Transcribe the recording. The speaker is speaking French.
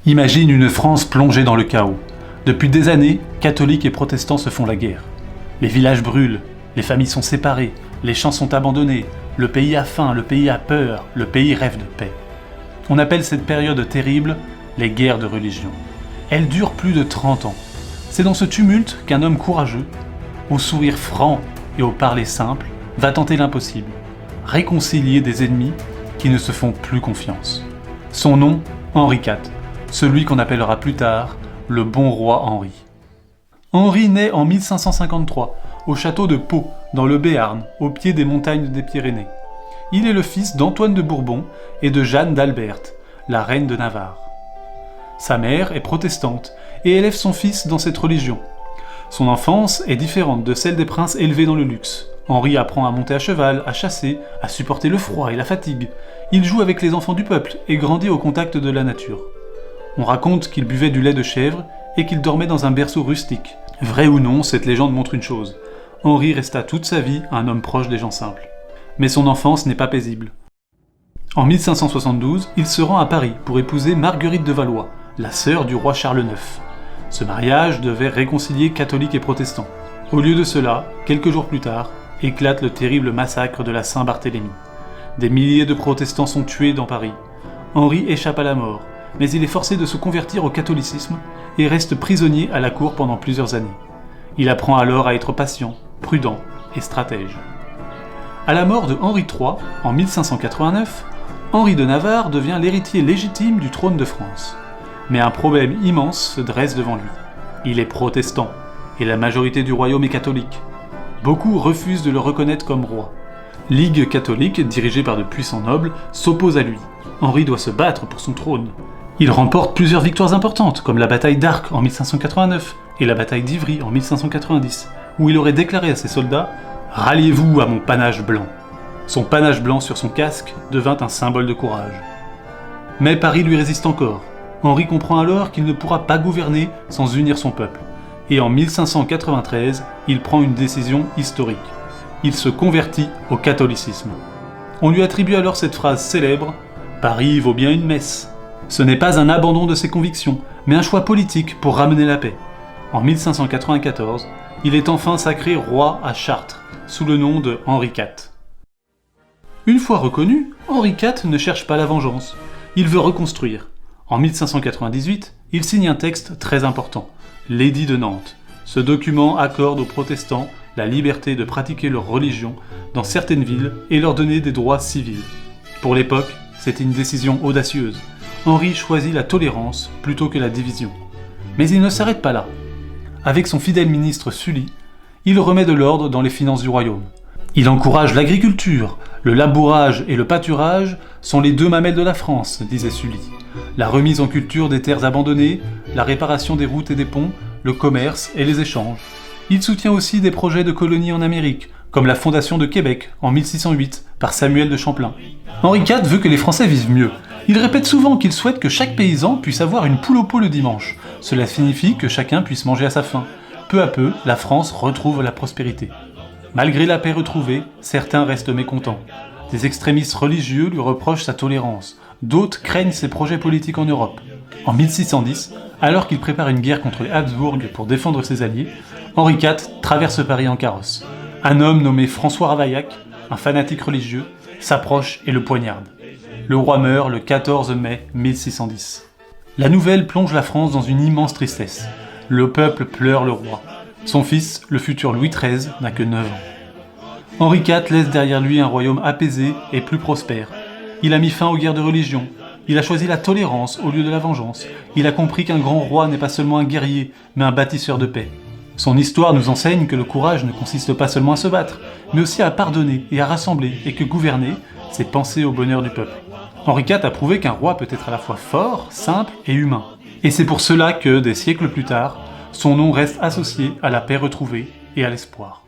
Imagine une France plongée dans le chaos. Depuis des années, catholiques et protestants se font la guerre. Les villages brûlent, les familles sont séparées, les champs sont abandonnés, le pays a faim, le pays a peur, le pays rêve de paix. On appelle cette période terrible les guerres de religion. Elles durent plus de 30 ans. C'est dans ce tumulte qu'un homme courageux, au sourire franc et au parler simple, va tenter l'impossible, réconcilier des ennemis qui ne se font plus confiance. Son nom, Henri IV, celui qu'on appellera plus tard le bon roi Henri. Henri naît en 1553, au château de Pau, dans le Béarn, au pied des montagnes des Pyrénées. Il est le fils d'Antoine de Bourbon et de Jeanne d'Alberte, la reine de Navarre. Sa mère est protestante et élève son fils dans cette religion. Son enfance est différente de celle des princes élevés dans le luxe. Henri apprend à monter à cheval, à chasser, à supporter le froid et la fatigue. Il joue avec les enfants du peuple et grandit au contact de la nature. On raconte qu'il buvait du lait de chèvre et qu'il dormait dans un berceau rustique. Vrai ou non, cette légende montre une chose. Henri resta toute sa vie un homme proche des gens simples. Mais son enfance n'est pas paisible. En 1572, il se rend à Paris pour épouser Marguerite de Valois, la sœur du roi Charles IX. Ce mariage devait réconcilier catholiques et protestants. Au lieu de cela, quelques jours plus tard, éclate le terrible massacre de la Saint-Barthélemy. Des milliers de protestants sont tués dans Paris. Henri échappe à la mort, mais il est forcé de se convertir au catholicisme et reste prisonnier à la cour pendant plusieurs années. Il apprend alors à être patient, prudent et stratège. À la mort de Henri III, en 1589, Henri de Navarre devient l'héritier légitime du trône de France. Mais un problème immense se dresse devant lui. Il est protestant, et la majorité du royaume est catholique. Beaucoup refusent de le reconnaître comme roi. Ligue catholique, dirigée par de puissants nobles, s'oppose à lui. Henri doit se battre pour son trône. Il remporte plusieurs victoires importantes, comme la bataille d'Arques en 1589 et la bataille d'Ivry en 1590, où il aurait déclaré à ses soldats « Ralliez-vous à mon panache blanc ». Son panache blanc sur son casque devint un symbole de courage. Mais Paris lui résiste encore. Henri comprend alors qu'il ne pourra pas gouverner sans unir son peuple. Et en 1593, il prend une décision historique. Il se convertit au catholicisme. On lui attribue alors cette phrase célèbre « Paris vaut bien une messe ». Ce n'est pas un abandon de ses convictions, mais un choix politique pour ramener la paix. En 1594, il est enfin sacré roi à Chartres, sous le nom de Henri IV. Une fois reconnu, Henri IV ne cherche pas la vengeance. Il veut reconstruire. En 1598, il signe un texte très important, l'Édit de Nantes. Ce document accorde aux protestants la liberté de pratiquer leur religion dans certaines villes et leur donner des droits civils. Pour l'époque, c'était une décision audacieuse. Henri choisit la tolérance plutôt que la division. Mais il ne s'arrête pas là. Avec son fidèle ministre Sully, il remet de l'ordre dans les finances du royaume. Il encourage l'agriculture, le labourage et le pâturage sont les deux mamelles de la France, disait Sully. La remise en culture des terres abandonnées, la réparation des routes et des ponts, le commerce et les échanges. Il soutient aussi des projets de colonies en Amérique, comme la fondation de Québec en 1608 par Samuel de Champlain. Henri IV veut que les Français vivent mieux. Il répète souvent qu'il souhaite que chaque paysan puisse avoir une poule au pot le dimanche. Cela signifie que chacun puisse manger à sa faim. Peu à peu, la France retrouve la prospérité. Malgré la paix retrouvée, certains restent mécontents. Des extrémistes religieux lui reprochent sa tolérance. D'autres craignent ses projets politiques en Europe. En 1610, alors qu'il prépare une guerre contre les Habsbourg pour défendre ses alliés, Henri IV traverse Paris en carrosse. Un homme nommé François Ravaillac, un fanatique religieux, s'approche et le poignarde. Le roi meurt le 14 mai 1610. La nouvelle plonge la France dans une immense tristesse. Le peuple pleure le roi. Son fils, le futur Louis XIII, n'a que 9 ans. Henri IV laisse derrière lui un royaume apaisé et plus prospère. Il a mis fin aux guerres de religion. Il a choisi la tolérance au lieu de la vengeance. Il a compris qu'un grand roi n'est pas seulement un guerrier, mais un bâtisseur de paix. Son histoire nous enseigne que le courage ne consiste pas seulement à se battre, mais aussi à pardonner et à rassembler, et que gouverner, c'est penser au bonheur du peuple. Henri IV a prouvé qu'un roi peut être à la fois fort, simple et humain. Et c'est pour cela que, des siècles plus tard, son nom reste associé à la paix retrouvée et à l'espoir.